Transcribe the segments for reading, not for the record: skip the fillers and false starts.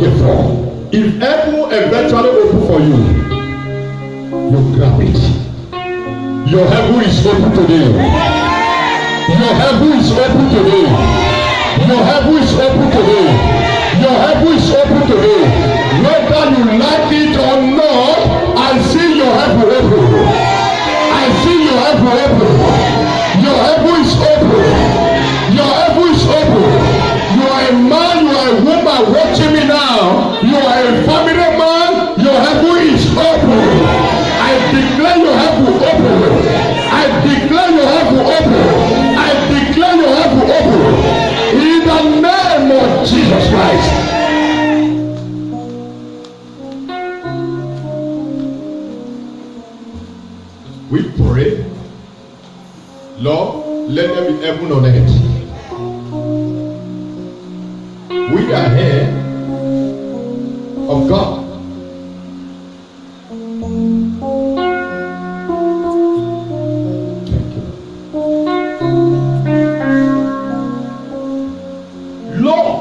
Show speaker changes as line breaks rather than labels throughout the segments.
here for. If heaven will eventually open for you, you grab it. Your heaven is open today. Your heaven is open today. Your heaven is open today. Your heaven is open today. Whether you like it or not, I see your heaven open. I see your heaven open. Your heaven is open. Your heaven is open. You are a man, you are a woman watching me now. You are a family man. Your heaven is open. I declare your heaven open. I declare your heaven open. I declare your heaven open. In the name of Jesus Christ. We pray, Lord, let there be heaven on earth. We are here of God. Thank you. Lord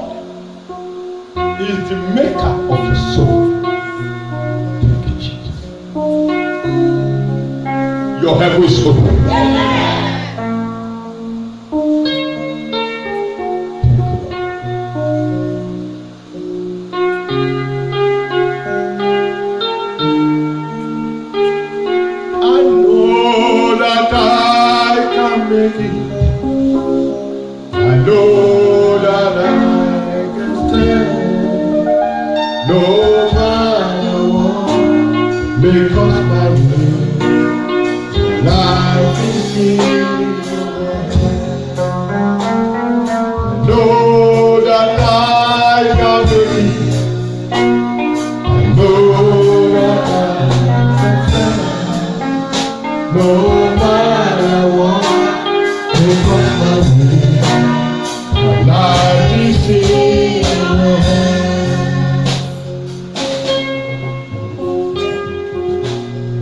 is the maker of the soul. Thank you, Jesus. Your heaven is open.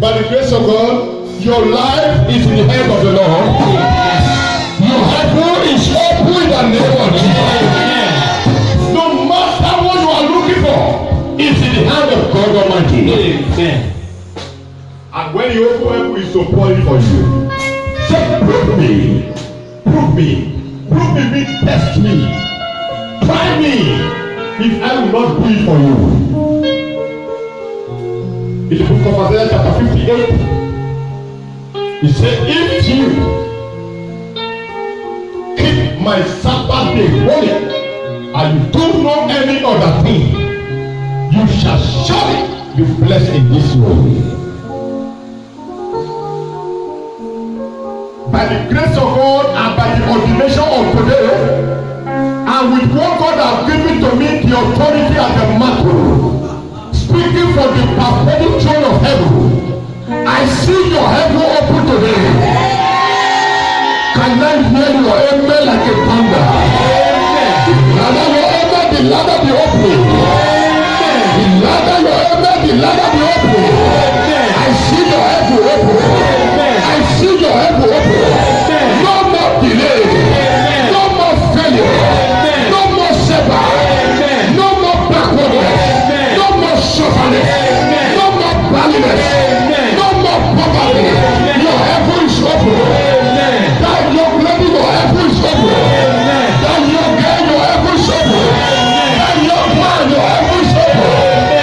By the grace of God, your life is in the hand of the Lord. Your heaven is open in the name of Jesus. No matter what you are looking for, it's in the hand of God Almighty. Amen. And when you open heaven, it's to pour it for you. Say, prove me, prove me, prove me, test me, try me, if I will not do it for you. In the book of Isaiah chapter 58, he said, if you keep my Sabbath day holy, and you don't know any other thing, you shall surely be blessed in this world. By the grace of God and by the ordination of today, and with what God has given to me, the authority and the mantle, speaking for the perfect throne of heaven, I see your heaven open today. Can I hear your amen like a thunder? The ladder be open. The ladder your amen, the ladder be open. I see your heaven open. I see your heaven open. No more delay. No more failure. No more setback. No more backwardness. No more suffering. No more barrenness. No more poverty. Your heaven is open. That young lady, your heaven is open. That young girl, your heaven is open. That young man, your heaven is open.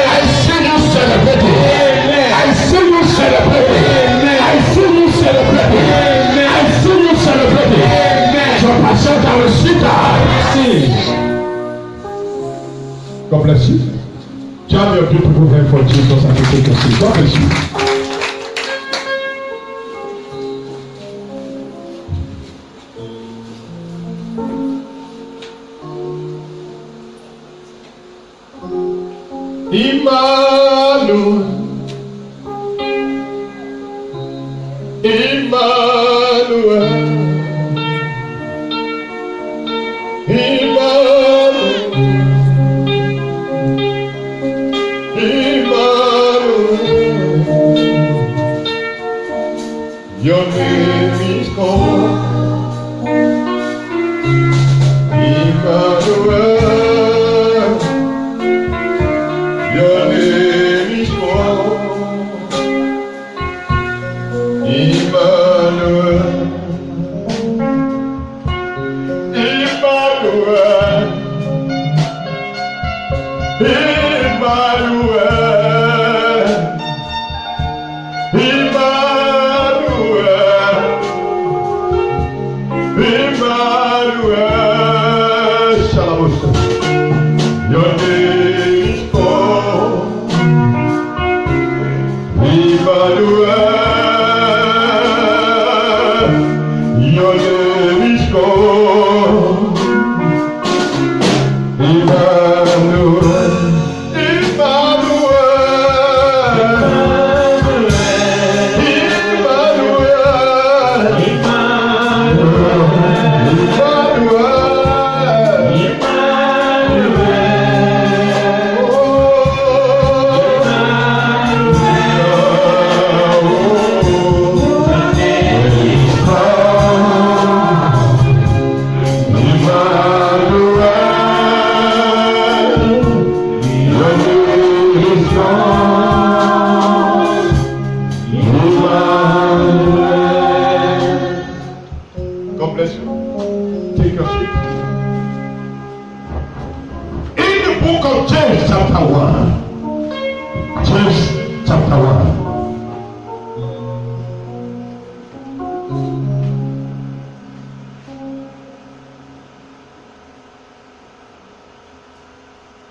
I see you celebrating. I see you celebrating. I see you celebrating. I see you celebrating. So Pastor, I will sit down. God bless you. Jam your beautiful hand for Jesus and take your seat. God bless you. Emmanuel, Emmanuel, Emmanuel, Emmanuel, your name is called Emmanuel.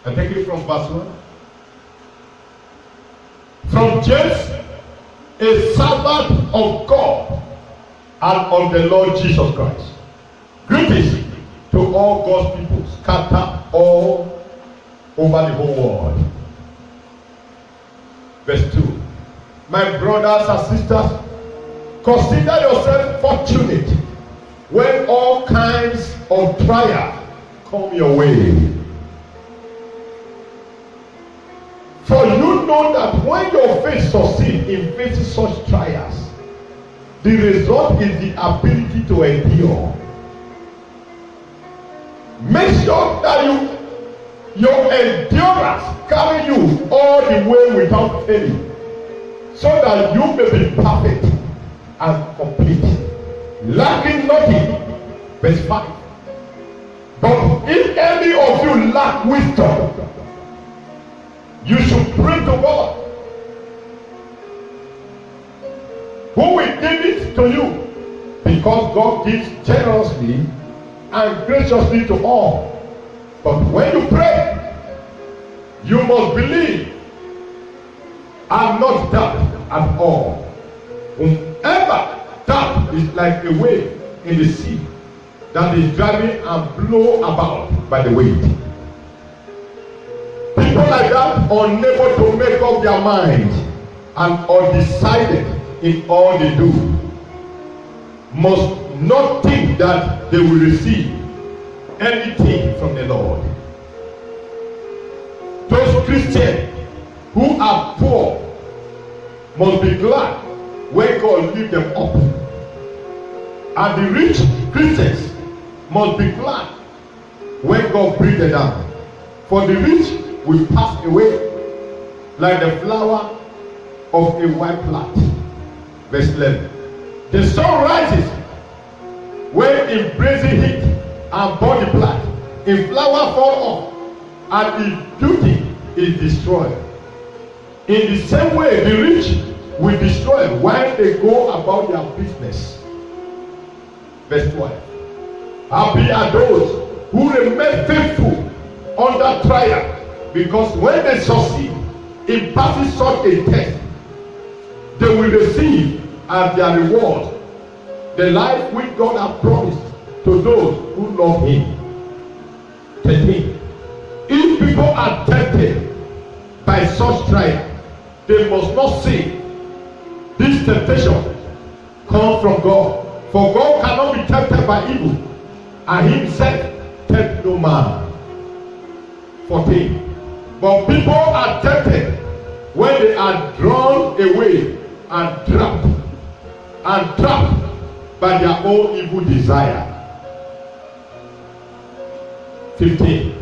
I take it from verse 1. From James, a servant of God and of the Lord Jesus Christ. Greetings to all God's people scattered all over the whole world. Verse 2. My brothers and sisters, consider yourself fortunate when all kinds of trials come your way. For you know that when your faith succeeds in facing such trials, the result is the ability to endure. Make sure that your endurance carry you all the way without failing, so that you may be perfect and complete, lacking nothing. Verse 5. But if any of you lack wisdom, you should pray to God, who will give it to you, because God gives generously and graciously to all. But when you pray, you must believe and not doubt at all. Whoever doubt is like a wave in the sea that is driving and blown about by the wind. People like that, unable to make up their mind and undecided in all they do, must not think that they will receive anything from the Lord. Those Christians who are poor must be glad when God lifts them up, and the rich Christians must be glad when God brings them down. For the rich will pass away like the flower of a white plant. Verse 11. The sun rises when in blazing heat and burn the plant, a flower fall off, and its beauty is destroyed. In the same way, the rich will destroy while they go about their business. Verse 12. Happy are those who remain faithful under trial, because when they succeed in passing such a test, they will receive as their reward the life which God has promised to those who love Him. 13. If people are tempted by such trial, they must not say, this temptation comes from God. For God cannot be tempted by evil, and Himself tempt no man. 14. But people are tempted when they are drawn away and trapped by their own evil desire. 15.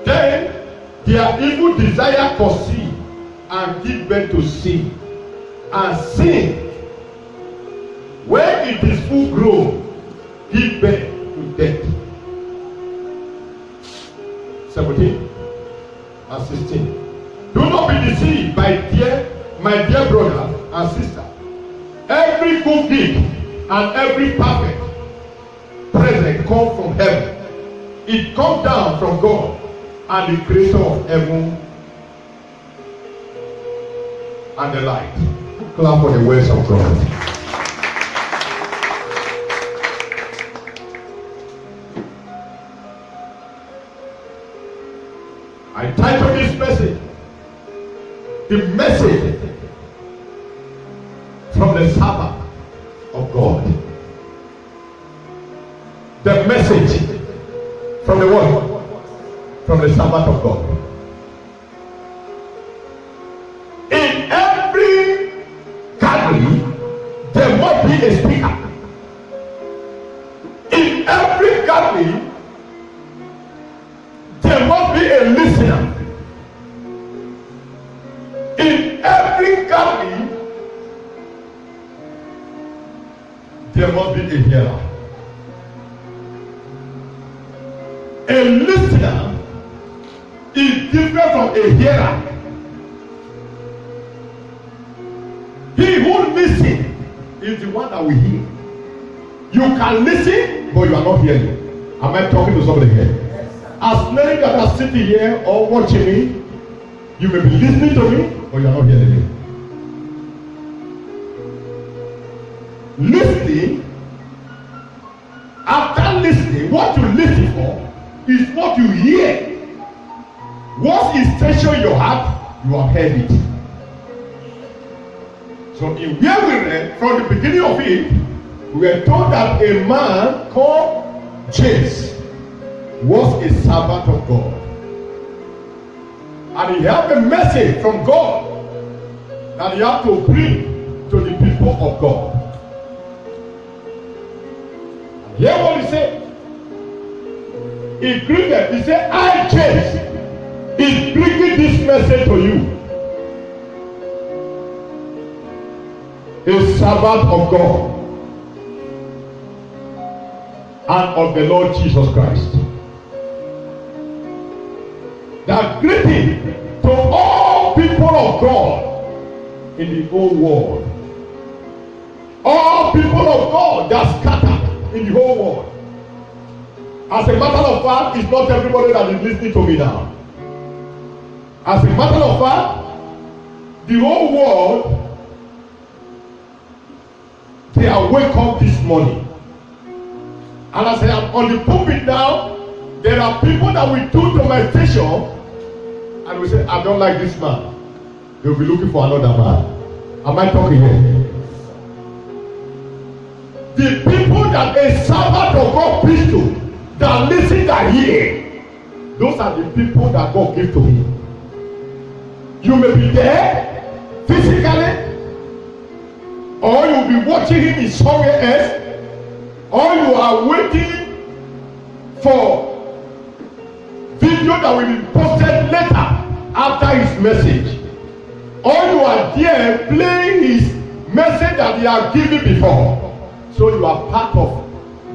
Then their evil desire conceive and give birth to sin, and sin, when it is full grown, give birth to death. 17. and 16. Do not be deceived, my dear brother and sister. Every good gift and every perfect present come from heaven. It comes down from God and the creator of heaven and the light. Clap for the words of God. I titled this message, the message from the Sabbath of God. The message from the what? From the Sabbath of God. In every gathering, there must be a speaker. In every gathering, there must be a listener. In every gathering, there must be a hearer. A listener is different from a hearer. He who listens is the one that will hear. You can listen, but you are not hearing. Am I talking to somebody here? As many that are sitting here or watching me, you may be listening to me, but you are not hearing me. Listening, after listening, what you listen for is what you hear. What is tension your heart, you have heard it. So in where we read, from the beginning of it, we were told that a man called James was a servant of God. And he had a message from God that he had to bring to the people of God. And hear what he said. He greeted, he said, I, James, is bringing this message to you. A servant of God and of the Lord Jesus Christ. That greeting to all people of God in the whole world. All people of God that scattered in the whole world. As a matter of fact, it's not everybody that is listening to me now. As a matter of fact, the whole world, they are wake up this morning. And as I am on the pulpit now, there are people that will do demonstration and will say, I don't like this man. They will be looking for another man. Am I talking here? The people that a servant of God preach to, that listen, that hear, those are the people that God give to him. You may be there physically, or you will be watching him in somewhere else, or you are waiting for video that will be posted later after his message, or you are there playing his message that he has given before. So you are part of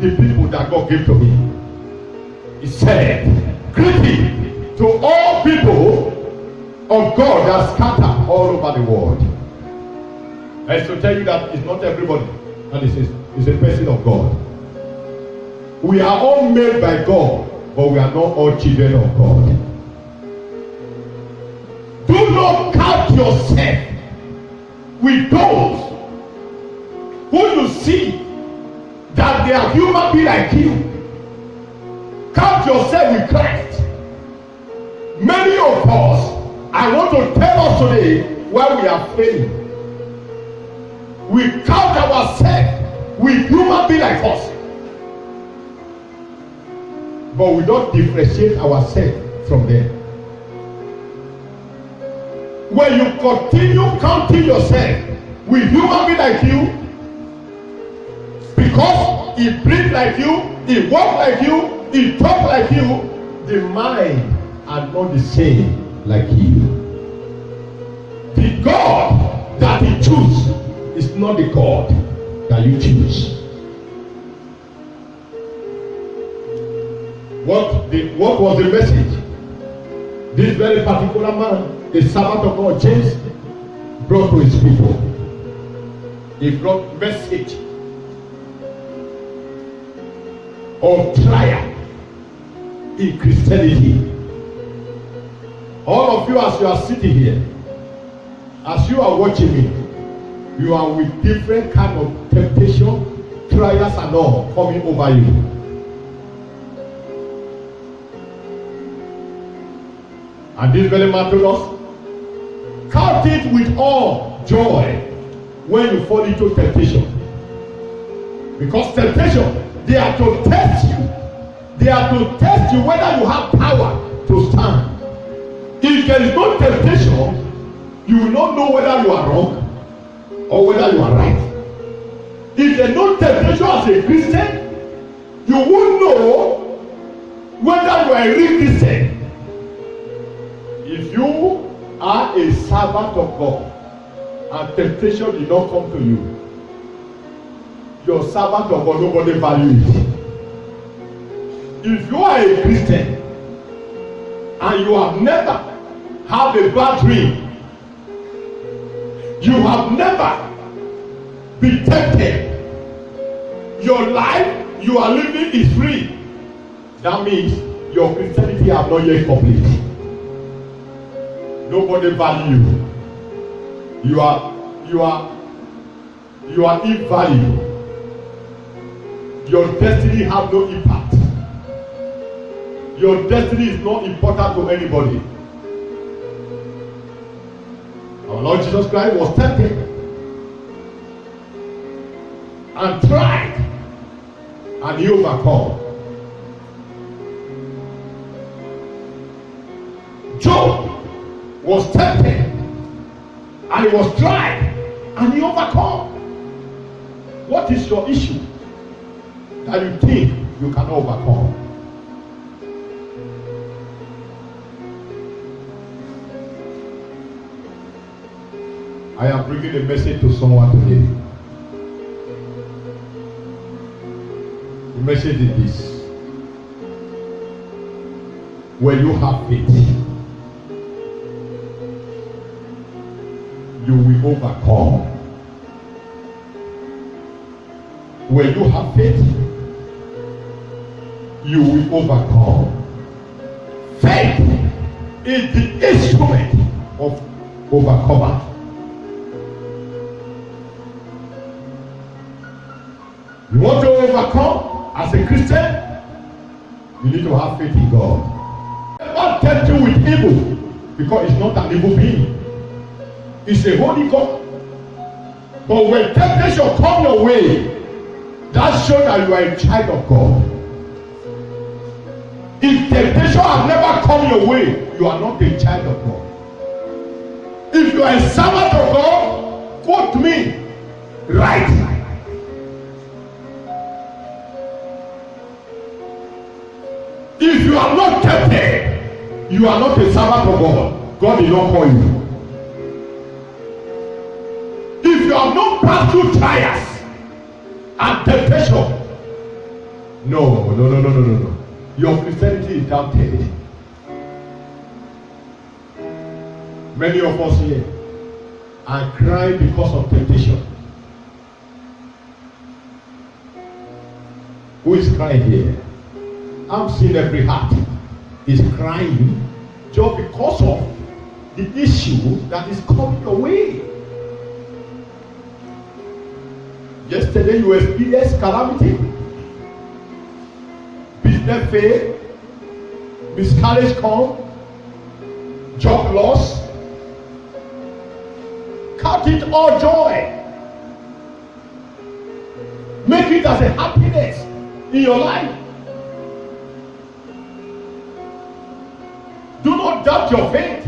the people that God gave to him. He said, greeting to all people of God that scatter all over the world. I should tell you that it's not everybody, and it's a person of God. We are all made by God, but we are not all children of God. Do not count yourself with those who you see that they are human beings like you. Count yourself with Christ. Many of us, I want to tell us today why we are failing. We count ourselves with human beings like us, but we don't differentiate ourselves from them. When you continue counting yourself with human beings like you, because he breathe like you, he walk like you, he talk like you, the mind are not the same like you. The God that he choose is not the God that you choose. What was the message? This very particular man, a servant of God, James, brought to his people. He brought message of trial in Christianity. All of you, as you are sitting here, as you are watching me, you are with different kind of temptation, trials and all coming over you. And this very man told us, count it with all joy when you fall into temptation. Because temptation, they are to test you. They are to test you whether you have power to stand. If there is no temptation, you will not know whether you are wrong or whether you are right. If there is no temptation as a Christian, you won't know whether you are a real Christian. If you are a servant of God and temptation did not come to you, your servant of God, nobody values it. If you are a Christian and you have never had a bad dream, you have never been tempted, your life you are living is free, that means your Christianity have not yet complete. Nobody value you. You are invaluable. Your destiny have no impact. Your destiny is not important to anybody. Our Lord Jesus Christ was tempted and tried, and he overcome. Job was tempted and he was tried and he overcome. What is your issue that you think you cannot overcome? I am bringing a message to someone today. The message is this: when you have faith, you will overcome. When you have faith, you will overcome. Faith is the instrument of overcomer. You want to overcome as a Christian, you need to have faith in God. God tempt you with evil because it's not an evil being. It's a holy God. But when temptation come your way, that shows that you are a child of God. If temptation has never come your way, you are not a child of God. If you are a servant of God, quote me right. If you are not tempted, you are not a servant of God. God did not call you. If you have not passed through trials and temptation, no. Your Christianity is doubted. Many of us here are crying because of temptation. Who is crying here? I'm seeing every heart is crying just because of the issue that is coming your way. Yesterday you experienced calamity, business fail, miscarriage come, job loss. Count it all joy. Make it as a happiness in your life. Do not doubt your faith.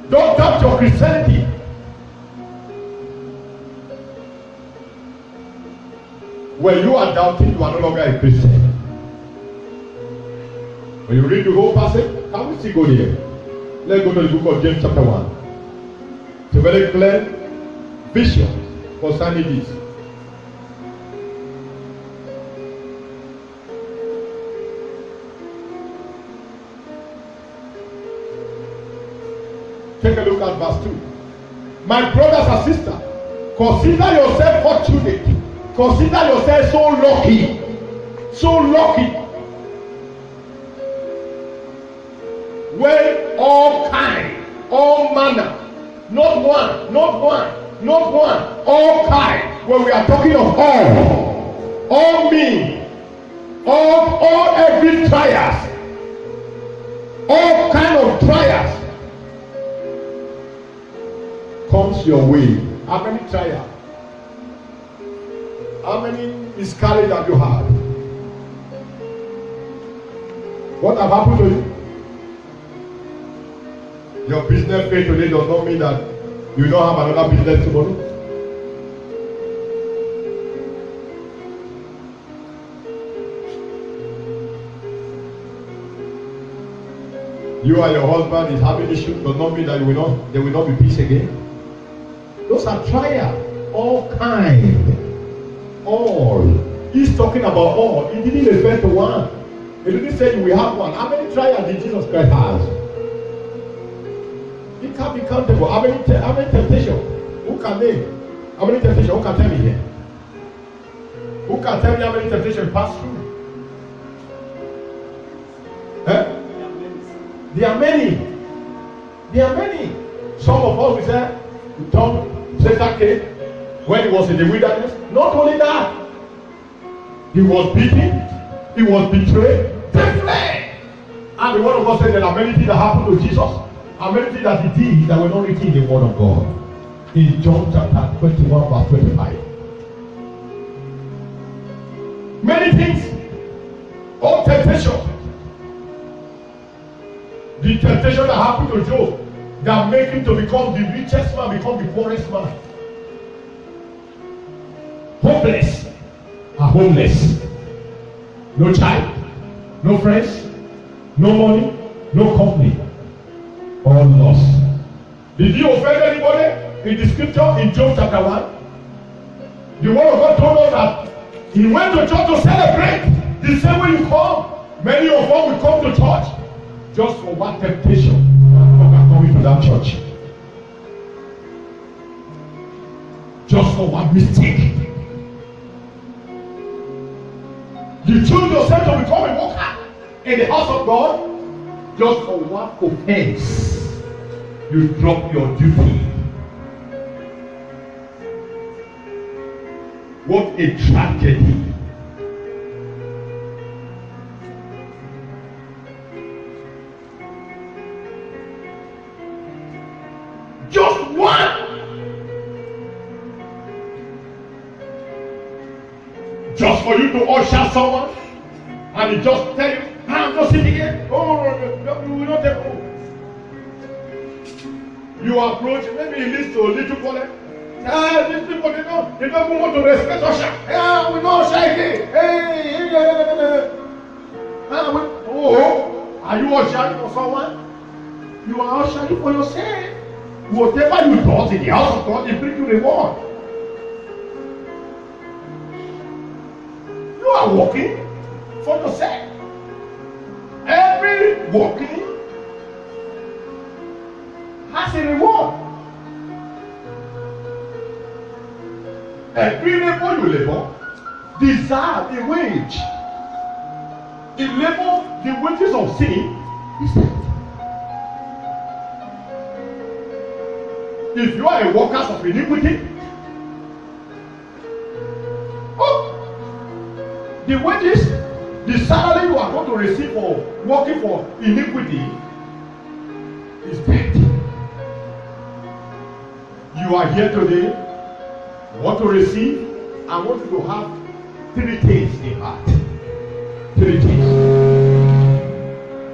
Don't doubt your Christianity. When you are doubting, you are no longer a Christian. When you read the whole passage, can we still go there? Let's go to the book of James chapter 1. It's a very clear vision concerning this. Take a look at verse 2. My brothers and sisters, consider yourself fortunate. Consider yourself so lucky. So lucky. When all kind, all manner, not one, all kind, when we are talking of all mean, all every trials, all kind of trials comes your way. How many trials? How many miscarriages have you had? What have happened to you? Your business fail today does not mean that you don't have another business tomorrow. You and your husband is having issues does not mean that there will not be peace again. Those are trials, all kind, all. He's talking about all. He didn't refer to one. He didn't say we have one. How many trials did Jesus Christ have? It can't be countable. How many temptations? Who can name? How many temptations? Who can tell me here? Who can tell me how many temptations passed through? There are many. There are many. Some of us we say, Satan came when he was in the wilderness. Not only that, he was beaten, he was betrayed, they fled. And the word of God said there are many things that happened to Jesus. And many things that he did that were not written in the word of God. In John chapter 21 verse 25. Many things. All temptation. The temptation that happened to Job that make him to become the richest man, become the poorest man. Hopeless. Homeless. No child. No friends. No money. No company. All lost. Did you offend anybody in the scripture in Job chapter 1? The word of God told us that he went to church to celebrate the same way you come. Many of us will come to church just for one temptation of coming to that church. Just for one mistake. You choose yourself to become a worker in the house of God. Just for one offense, you drop your duty. What a tragedy. Just one. Just for you to usher someone and he just tell you, I'm just sitting here. Oh, you will not take home. You approach, maybe he leads to a little boy. These people, they don't want to respect usher. We don't usher again. Hey. Oh, are you ushering for someone? You are ushering for yourself. Whatever you do in the house of God, they bring you reward. You are working for yourself. Every working has a reward. Every labor you labor deserve a wage. The wages of sin is death. If you are a worker of iniquity, the wages, the salary you are going to receive for working for iniquity is death. You are here today, want to receive, and want to have 3 things in heart. 3 things.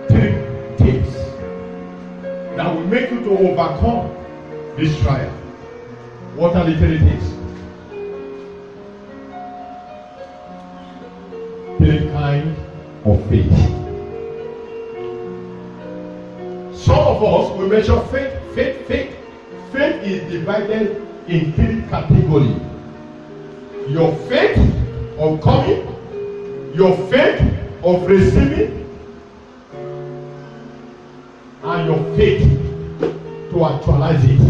3 things that will make you to overcome this trial. What are the 3 things? 3 kinds of faith. Some of us will measure faith. Faith is divided in 3 categories. Your faith of coming, your faith of receiving, and your faith to to actualize it.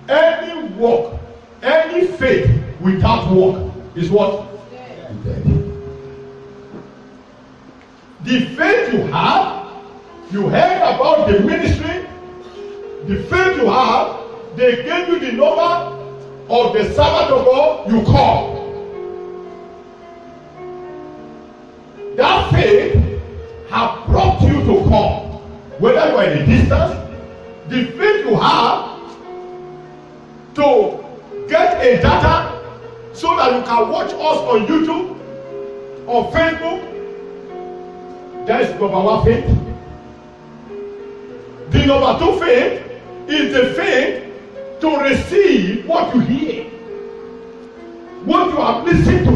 Any work, any faith without work is what? Dead. The faith you have, you heard about the ministry, the faith you have, they gave you the number of the servant of God, you call. That faith have brought you to come. Whether you are in a distance, the faith you have to get a data so that you can watch us on YouTube or Facebook, that is number one faith. The number two faith is the faith to receive what you hear, what you have listened to.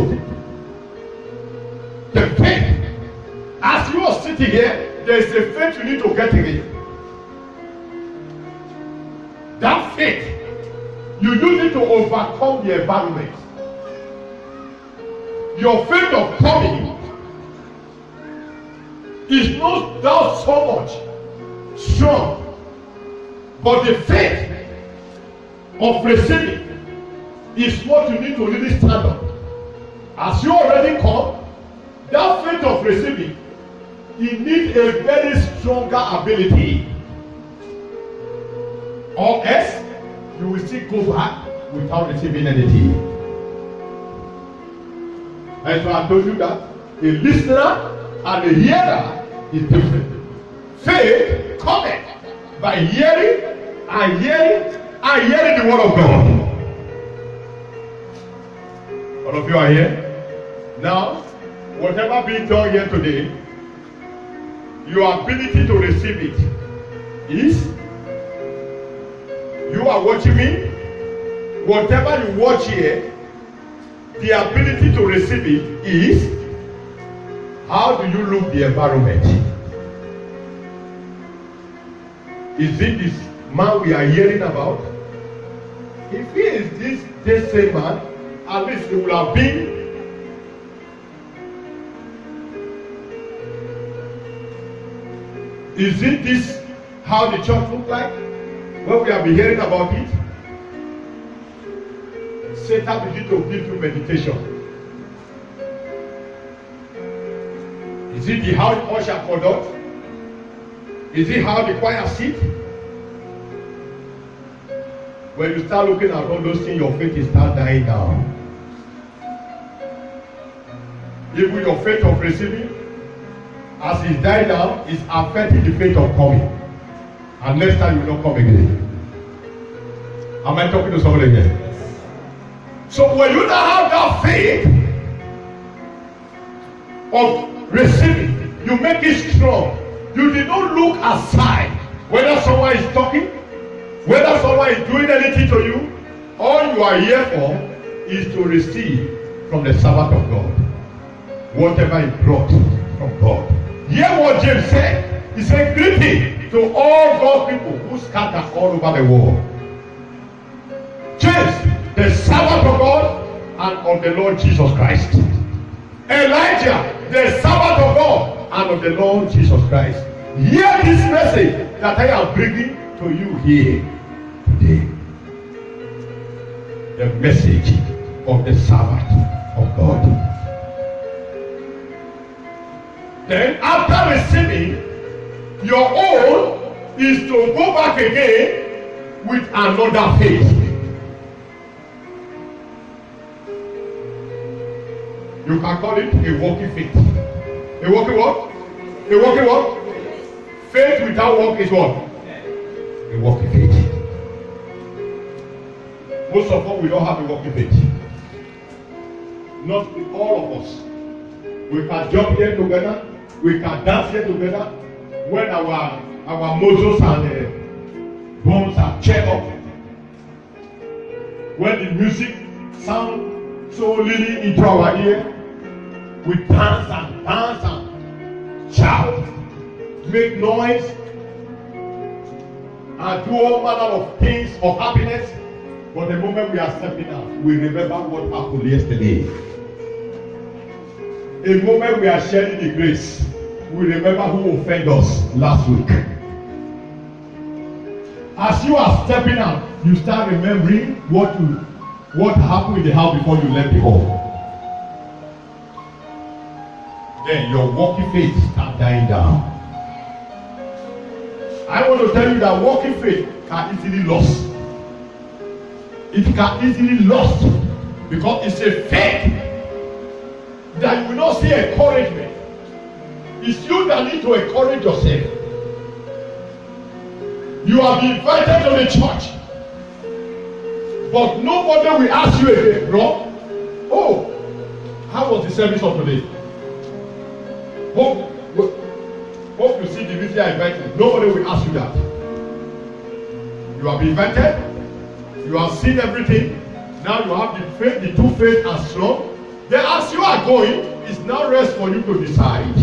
The faith, as you are sitting here, there is a faith you need to get in. That faith, you use it to overcome the environment. Your faith of coming is not that so much strong, but the faith of receiving is what you need to really stand up. As you already come, that faith of receiving, it needs a very stronger ability, or else you will still go back without receiving anything. And so I told you that a listener and a hearer is different. Faith cometh by hearing and hearing and hearing the word of God. All of you are here? Now, whatever being done here today, your ability to receive it is, you are watching me, whatever you watch here, the ability to receive it is, how do you look the environment? Is it this man we are hearing about? If he is this same man, at least he will have been Is it this how the church look like? When we have been hearing about it, Satan begin to give you meditation. Is it the how the usher conduct? Is it how the choir sit? When you start looking at all those things, your faith is start dying down. Even your faith of receiving, as it died down, is affecting the faith of coming. And next time you will not come again. Am I talking to somebody again? So when you now have that faith of receiving, you make it strong. You did not look aside whether someone is talking, whether someone is doing anything to you. All you are here for is to receive from the servant of God whatever he brought from God. Hear what James said. He said, greeting to all God's people who scatter all over the world. James, the servant of God and of the Lord Jesus Christ. Elijah, the servant of God and of the Lord Jesus Christ. Hear this message that I am bringing to you here today. The message of the servant of God. Then after receiving, your own is to go back again with another faith. You can call it a walking faith. A walking what? A walking what? Faith without work is what? A walking faith. Most of us, we don't have a walking faith. Not all of us. We can jump here together. We can dance here together. When our muscles and bones are checked up. When the music sounds so really into our ear, we dance and shout, make noise, and do all manner of things of happiness. But the moment we are stepping out, we remember what happened yesterday. The moment we are sharing the grace, we remember who offended us last week. As you are stepping out, you start remembering what happened in the house before you left the home. Then your walking faith start dying down. I want to tell you that walking faith can easily lost. It can easily lost because it's a faith that you will not see encouragement. It's you that need to encourage yourself. You have been invited to the church, but nobody will ask you again, bro. Oh, how was the service of today? Hope you see the video I invited. Nobody will ask you that. You have been invited. You have seen everything. Now you have the faith, the two faith are strong. Then as you are going, it's now rest for you to decide.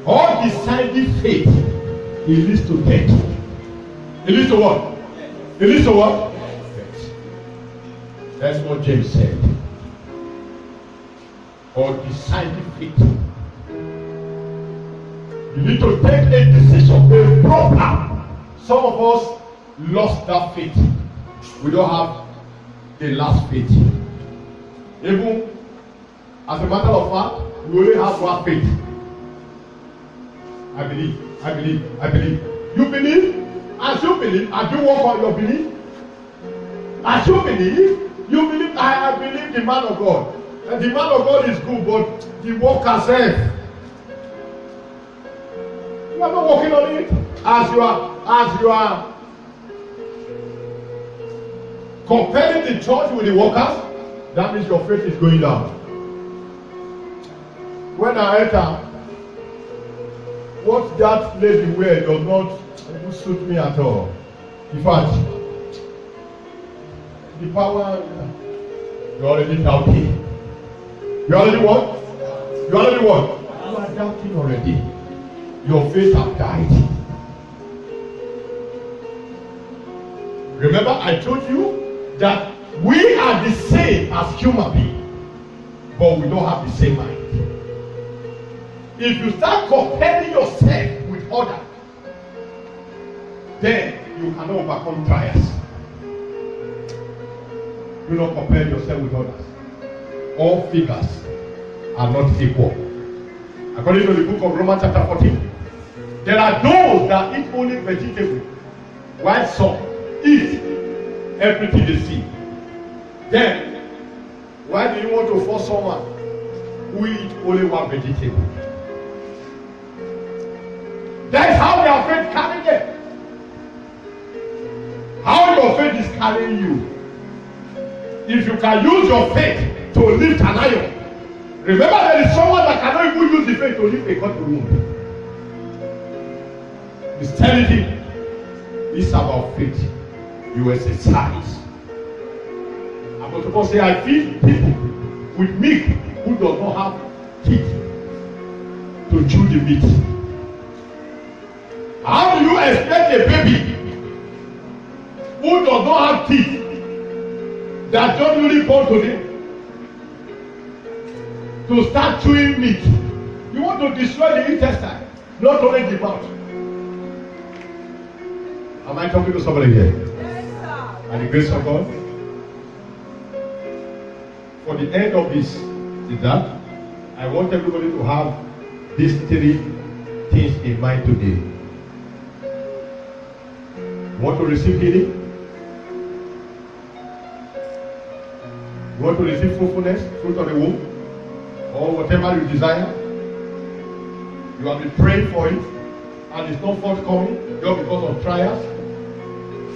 All deciding faith, it leads to death. It leads to what? It leads to what? Death. That's what James said. Or deciding faith. You need to take a decision, a proper. Some of us lost that faith. We don't have the last faith. Even as a matter of fact, we only have one faith. I believe. You believe? As you believe, as you walk on your belief, as you believe, I believe the man of God. And the man of God is good, but the work herself. You are not working on it. As you are comparing the church with the workers, that means your faith is going down. When I enter, what that lady wear does not suit me at all. In fact, the power, you're already doubting. You already what? You already what? You are doubting already. Your faith has died. Remember, I told you that we are the same as human beings, but we don't have the same mind. If you start comparing yourself with others, then you cannot overcome trials. Do not compare yourself with others. All figures are not equal. According to the book of Romans chapter 14, there are those that eat only vegetable, while some eat everything they see. Then, why do you want to force someone who eat only one vegetable? That's how their faith carrying them. How your faith is carrying you. If you can use your faith to lift an iron, remember there is someone that cannot even use the faith to lift a cut wound. He's telling him, it's about faith. You exercise. Apostle Paul say, I feed people with meat who does not have teeth to chew the meat. How do you expect a baby who does not have teeth that don't really born today to start chewing meat? You want to destroy the intestine, not only the mouth. Am I talking to somebody here? Yes, sir. And the grace of God. For the end of this is that I want everybody to have these three things in mind today. Want to receive healing? Want to receive fruitfulness, fruit of the womb, or whatever you desire? You have been praying for it, and it's not forthcoming just because of trials.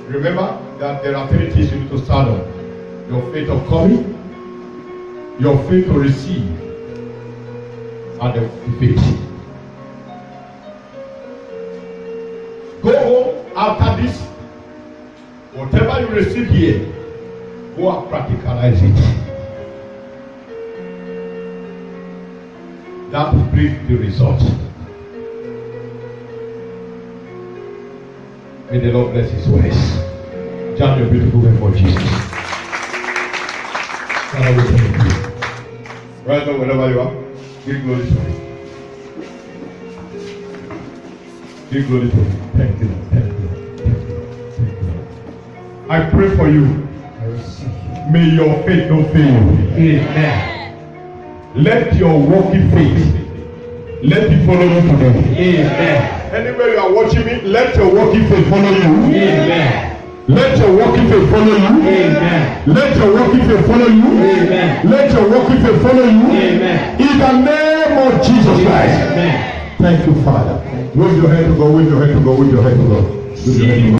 Remember that there are three things you need to stand on: your faith of coming, your faith to receive, and the faith. Go home after this. Whatever you receive here, go and practicalize it. That will bring the result. May the Lord bless His ways. Jump your beautiful way for Jesus. Father, we thank you. Right now, wherever you are, give glory to Him. Give glory to Him. Thank you. Thank you. Thank you. Thank you. I pray for you. May your faith not fail.
Amen.
Let your walking faith, let it follow you today.
Amen.
Anywhere you are watching me, let your walking faith follow you.
Amen.
Let your walking faith follow you.
Amen.
Let your walking faith follow you.
Amen.
Let your walking faith follow you.
Amen.
In the name of Jesus Christ.
Amen.
Thank you, Father. Wave your hand to God. Wave your hand to God. Wave your hand to God. Wave your hand to God.